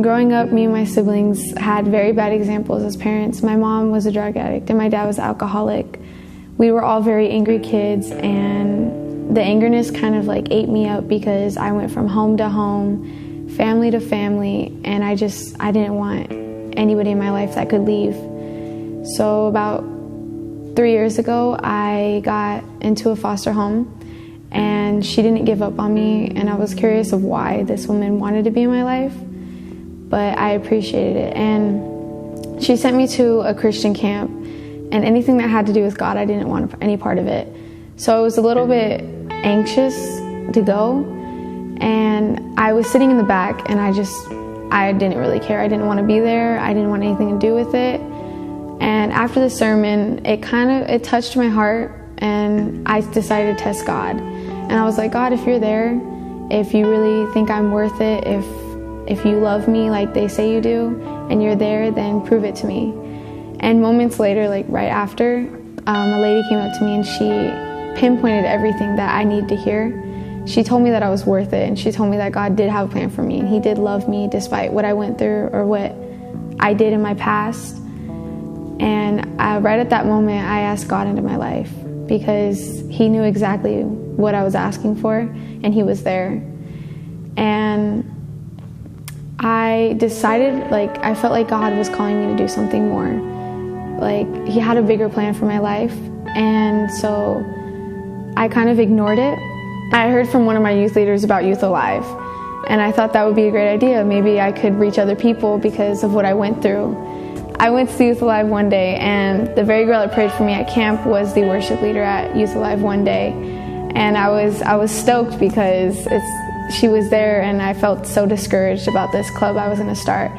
Growing up, me and my siblings had very bad examples as parents. My mom was a drug addict and my dad was an alcoholic. We were all very angry kids, and the angerness kind of like ate me up because I went from home to home, family to family, and I didn't want anybody in my life that could leave. So about 3 years ago, I got into a foster home, and she didn't give up on me, and I was curious of why this woman wanted to be in my life, but I appreciated it. And she sent me to a Christian camp, and anything that had to do with God, I didn't want any part of it. So I was a little bit anxious to go, and I was sitting in the back, and I didn't really care. I didn't want to be there. I didn't want anything to do with it. And after the sermon, it touched my heart, and I decided to test God. And I was like, God, if you're there, if you really think I'm worth it, if you love me like they say you do, and you're there, then prove it to me. And moments later, like right after, a lady came up to me and she pinpointed everything that I needed to hear. She told me that I was worth it, and she told me that God did have a plan for me, and He did love me despite what I went through or what I did in my past. And right at that moment, I asked God into my life because He knew exactly what I was asking for, and He was there. And I decided, I felt like God was calling me to do something more. He had a bigger plan for my life, and so I kind of ignored it. I heard from one of my youth leaders about Youth Alive, and I thought that would be a great idea. Maybe I could reach other people because of what I went through. I went to Youth Alive one day, and the very girl that prayed for me at camp was the worship leader at Youth Alive one day, and I was stoked because she was there, and I felt so discouraged about this club I was going to start.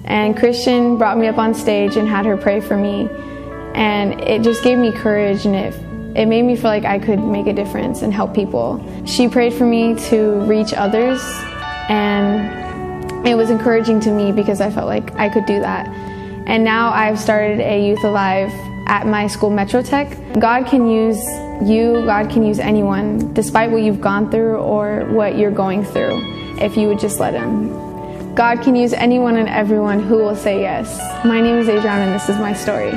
And Christian brought me up on stage and had her pray for me, and it just gave me courage, and it made me feel like I could make a difference and help people. She prayed for me to reach others, and it was encouraging to me because I felt like I could do that. And now I've started a Youth Alive at my school, Metro Tech. God can use you, God can use anyone, despite what you've gone through or what you're going through, if you would just let Him. God can use anyone and everyone who will say yes. My name is Adrianna, and this is my story.